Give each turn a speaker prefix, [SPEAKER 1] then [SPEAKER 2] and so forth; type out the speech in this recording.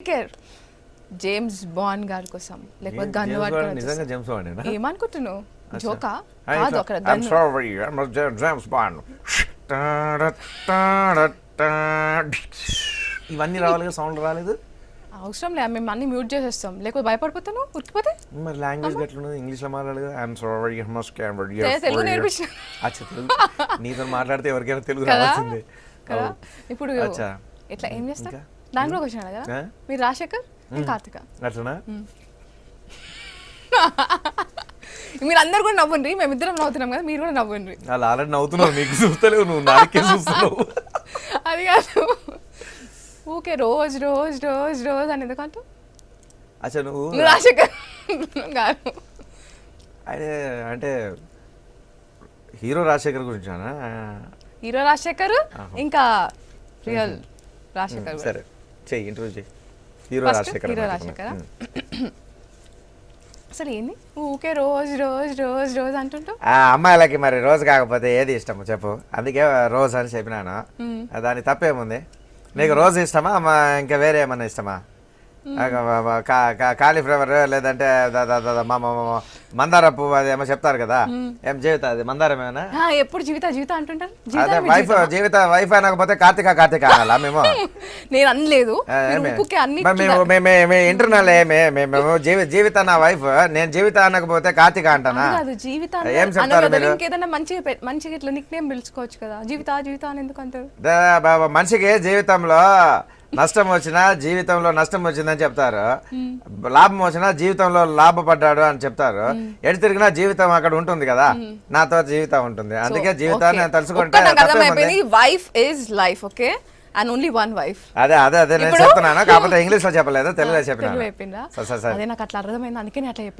[SPEAKER 1] Care James bond గారి కోసం లేకపోతే గన్
[SPEAKER 2] నిజంగా జేమ్స్ బాండ్
[SPEAKER 1] ఏమనుకుంటున్నావు జోకా కాదు అక్కడ
[SPEAKER 2] I'm sorry, I'm James Bond. ఇవన్నీ రావాలి సౌండ్ రాలేదు
[SPEAKER 1] అవసరం లేదు మేము అన్ని మ్యూట్ చేసేస్తాం లేకపోతే భయపడిపోతాను ఉరికిపోతే
[SPEAKER 2] మరి లాంగ్వేజ్ ఎట్లున్నది ఇంగ్లీష్ లో మాట్లాడదు I'm sorry I must cam
[SPEAKER 1] Telugu నేర్పించిన
[SPEAKER 2] అచ్చా తెలుగు నీతో మాట్లాడితే ఎవరికైనా తెలుగు
[SPEAKER 1] కదా
[SPEAKER 2] రావాల్సిందే
[SPEAKER 1] కదా ఇప్పుడు
[SPEAKER 2] అచ్చా
[SPEAKER 1] ఎట్లా ఏం చేస్తా దాని కూడా క్వశ్చన్ కదా మీరు రాజశేఖర్ కార్తిక
[SPEAKER 2] అట్లనా
[SPEAKER 1] మీరు అందరు కూడా నవ్వండి మేమిద్దరం నవ్వుతున్నాం కదా మీరు కూడా నవ్వండి
[SPEAKER 2] వాళ్ళు ఆల్రెడీ నవ్వుతున్నావు నీకు చూస్తలేవు నువ్వు నాకే చూస్తున్నావు
[SPEAKER 1] అది కాదు ఊకే రోజ్ రోజ్ రోజ్ రోజ్ అని ఎందుకంటూ
[SPEAKER 2] అచ్చా నువ్వు
[SPEAKER 1] రాజశేఖర్ గారు
[SPEAKER 2] అంటే హీరో రాజశేఖర్ గురించి
[SPEAKER 1] హీరో రాజశేఖర్ ఇంకా రియల్ రాజశేఖర్
[SPEAKER 2] సరే చెయ్యి ఇంటర్వ్యూ చెయ్యి హీరో రాజశేఖర్
[SPEAKER 1] హీరో రాజశేఖర్ అసలు ఏంది ఊకే రోజ్ రోజ్ రోజ్ రోజ్ అంటుంటూ
[SPEAKER 2] అమ్మాయిలకి మరి రోజు కాకపోతే ఏది ఇష్టము చెప్పు అందుకే రోజు అని చెప్పినాను దాని తప్పేముంది నీకు రోజు ఇష్టమా ఇంకా వేరే ఏమన్నా ఇష్టమా కాలీఫ్లవర్ లేదంటే మందార పువ్వు అది ఏమో చెప్తారు కదా ఏం జీవిత అది మందారమేనా
[SPEAKER 1] ఎప్పుడు జీవిత జీవిత అంటుంటారు
[SPEAKER 2] అదే వైఫ్ జీవిత వైఫ్ అనకపోతే కార్తిక కార్తిక అనాలా మేము
[SPEAKER 1] నేను అనలేదు
[SPEAKER 2] ఇంటర్నల్ మేము జీవిత నా వైఫ్ నేను జీవిత అనకపోతే కార్తిక అంటానా ఏం చెప్తారు మీరు
[SPEAKER 1] ఏదైనా మంచిగా ఇట్లా నిక్ నేమ్ పిలుచుకోవచ్చు కదా జీవిత జీవిత అని ఎందుకు అంటారు
[SPEAKER 2] మనిషికి జీవితంలో నష్టం వచ్చినా జీవితంలో నష్టం వచ్చిందని చెప్తారు లాభం వచ్చినా జీవితంలో లాభపడ్డాడు అని చెప్తారు ఎటు తిరిగినా జీవితం అక్కడ ఉంటుంది కదా నాతో జీవితం ఉంటుంది అందుకే జీవితాన్ని తలుచుకుంటే
[SPEAKER 1] wife is life okay and only one wife
[SPEAKER 2] అదే అదే అదే నేను చెప్తున్నాను కాకపోతే ఇంగ్లీష్ లో చెప్పలేదు తెలుగులో చెప్పినా
[SPEAKER 1] అదే నాకు అట్లా అర్థమైంది అందుకే నేను అట్లా చెప్పిన